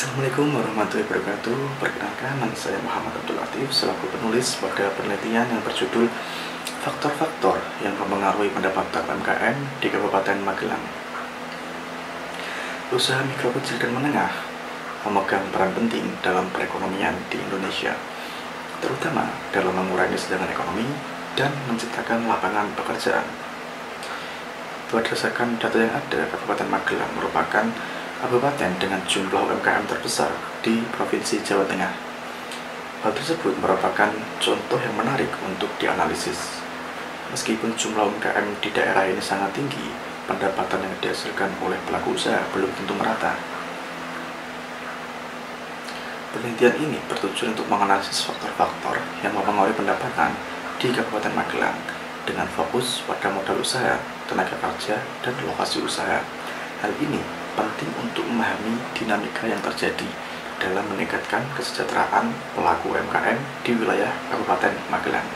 Assalamualaikum warahmatullahi wabarakatuh. Perkenalkan, nama saya Muhammad Abdul Latif selaku penulis pada penelitian yang berjudul Faktor-faktor yang mempengaruhi pendapatan UMKM di Kabupaten Magelang. Usaha mikro, kecil, dan menengah memegang peran penting dalam perekonomian di Indonesia, terutama dalam mengurangi kesenjangan ekonomi dan menciptakan lapangan pekerjaan. Berdasarkan data yang ada, Kabupaten Magelang merupakan kabupaten dengan jumlah UMKM terbesar di Provinsi Jawa Tengah. Hal tersebut merupakan contoh yang menarik untuk dianalisis. Meskipun jumlah UMKM di daerah ini sangat tinggi, pendapatan yang dihasilkan oleh pelaku usaha belum tentu merata. Penelitian ini bertujuan untuk menganalisis faktor-faktor yang mempengaruhi pendapatan di Kabupaten Magelang dengan fokus pada modal usaha, tenaga kerja, dan lokasi usaha. Hal ini penting untuk memahami dinamika yang terjadi dalam meningkatkan kesejahteraan pelaku UMKM di wilayah Kabupaten Magelang.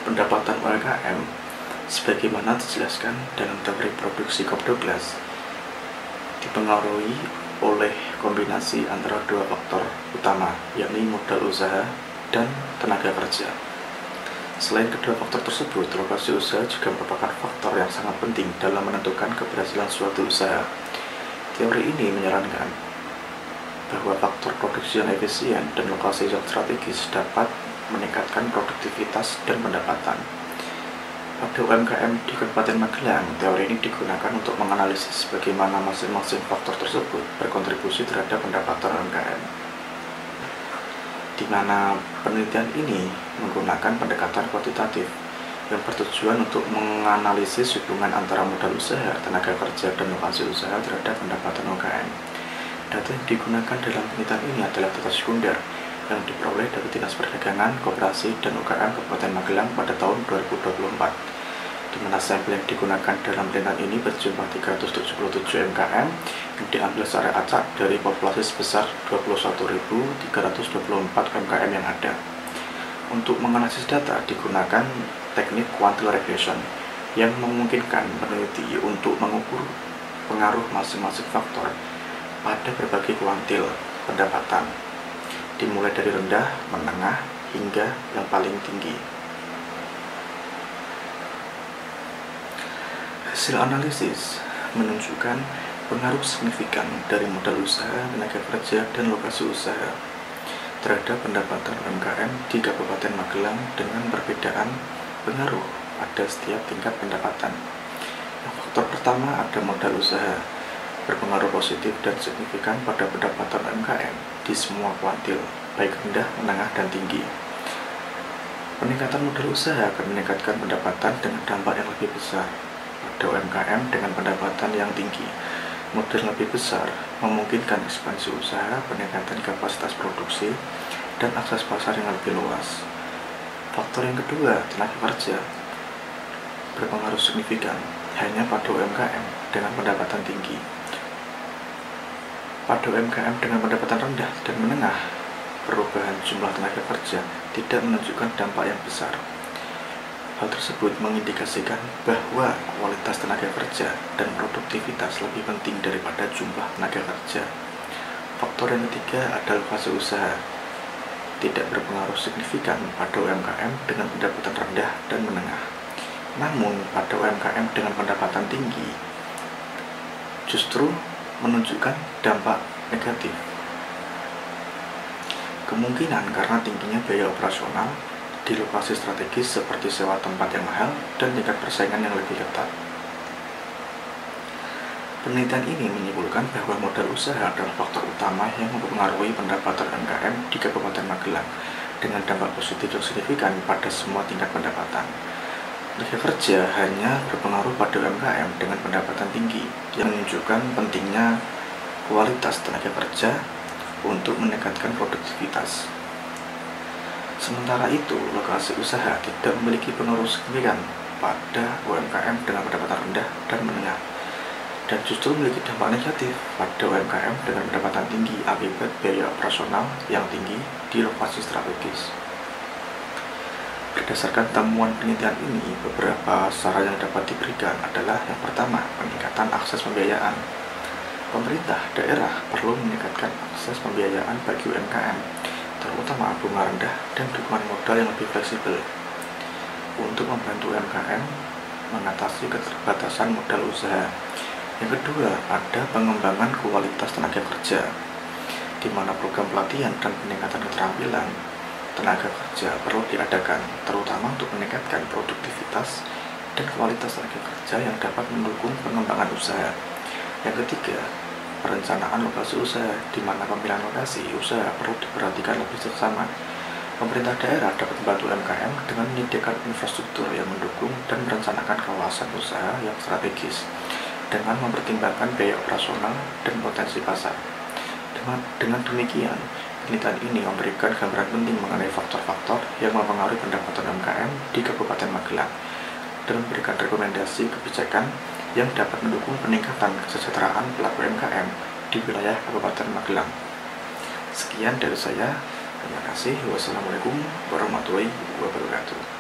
Pendapatan UMKM sebagaimana dijelaskan dalam teori produksi Cobb Douglas dipengaruhi oleh kombinasi antara dua faktor utama, yakni modal usaha dan tenaga kerja. Selain kedua faktor tersebut, lokasi usaha juga merupakan faktor yang sangat penting dalam menentukan keberhasilan suatu usaha. Teori ini menyarankan bahwa faktor produksi yang efisien dan lokasi yang strategis dapat meningkatkan produktivitas dan pendapatan. Pada UMKM di Kabupaten Magelang, teori ini digunakan untuk menganalisis bagaimana masing-masing faktor tersebut berkontribusi terhadap pendapatan UMKM, di mana penelitian ini menggunakan pendekatan kuantitatif yang bertujuan untuk menganalisis hubungan antara modal usaha, tenaga kerja, dan lokasi usaha terhadap pendapatan UMKM. Data yang digunakan dalam penelitian ini adalah data sekunder yang diperoleh dari Dinas Perdagangan, Koperasi, dan UKM Kabupaten Magelang pada tahun 2024, di mana sampel yang digunakan dalam penelitian ini berjumlah 377 UMKM yang diambil secara acak dari populasi sebesar 21.324 UMKM yang ada. Untuk menganalisis data digunakan teknik quantile regression yang memungkinkan peneliti untuk mengukur pengaruh masing-masing faktor pada berbagai kuantil pendapatan, dimulai dari rendah, menengah, hingga yang paling tinggi. Hasil analisis menunjukkan pengaruh signifikan dari modal usaha, tenaga kerja, dan lokasi usaha terhadap pendapatan UMKM di Kabupaten Magelang dengan perbedaan pengaruh pada setiap tingkat pendapatan. Faktor pertama ada modal usaha, berpengaruh positif dan signifikan pada pendapatan UMKM di semua kuantil, baik rendah, menengah, dan tinggi. Peningkatan modal usaha akan meningkatkan pendapatan dengan dampak yang lebih besar pada UMKM dengan pendapatan yang tinggi. Modal lebih besar memungkinkan ekspansi usaha, peningkatan kapasitas produksi, dan akses pasar yang lebih luas. Faktor yang kedua, tenaga kerja, berpengaruh signifikan hanya pada UMKM dengan pendapatan tinggi. Pada UMKM dengan pendapatan rendah dan menengah, perubahan jumlah tenaga kerja tidak menunjukkan dampak yang besar. Hal tersebut mengindikasikan bahwa kualitas tenaga kerja dan produktivitas lebih penting daripada jumlah tenaga kerja. Faktor yang ketiga adalah lokasi usaha, tidak berpengaruh signifikan pada UMKM dengan pendapatan rendah dan menengah. Namun, pada UMKM dengan pendapatan tinggi justru menunjukkan dampak negatif. Kemungkinan karena tingginya biaya operasional di lokasi strategis seperti sewa tempat yang mahal dan tingkat persaingan yang lebih ketat. Penelitian ini menyimpulkan bahwa modal usaha adalah faktor utama yang mempengaruhi pendapatan UMKM di Kabupaten Magelang dengan dampak positif yang signifikan pada semua tingkat pendapatan. Tenaga kerja hanya berpengaruh pada UMKM dengan pendapatan tinggi, yang menunjukkan pentingnya kualitas tenaga kerja untuk meningkatkan produktivitas. Sementara itu, lokasi usaha tidak memiliki pengaruh signifikan pada UMKM dengan pendapatan rendah dan menengah, dan justru memiliki dampak negatif pada UMKM dengan pendapatan tinggi akibat biaya operasional yang tinggi di lokasi strategis. Berdasarkan temuan penelitian ini, beberapa saran yang dapat diberikan adalah yang pertama, peningkatan akses pembiayaan. Pemerintah daerah perlu meningkatkan akses pembiayaan bagi UMKM, terutama bunga rendah dan dukungan modal yang lebih fleksibel. Untuk membantu UMKM mengatasi keterbatasan modal usaha. Yang kedua, ada pengembangan kualitas tenaga kerja, di mana program pelatihan dan peningkatan keterampilan tenaga kerja perlu diadakan, terutama untuk meningkatkan produktivitas dan kualitas tenaga kerja yang dapat mendukung pengembangan usaha. Yang ketiga, perencanaan lokasi usaha, di mana pemilihan lokasi usaha perlu diperhatikan lebih seksama. Pemerintah daerah dapat membantu UMKM dengan menyediakan infrastruktur yang mendukung dan merencanakan kawasan usaha yang strategis dengan mempertimbangkan biaya operasional dan potensi pasar. Dengan demikian, penelitian ini memberikan gambaran penting mengenai faktor-faktor yang mempengaruhi pendapatan UMKM di Kabupaten Magelang dan memberikan rekomendasi kebijakan yang dapat mendukung peningkatan kesejahteraan pelaku UMKM di wilayah Kabupaten Magelang. Sekian dari saya. Terima kasih. Wassalamualaikum warahmatullahi wabarakatuh.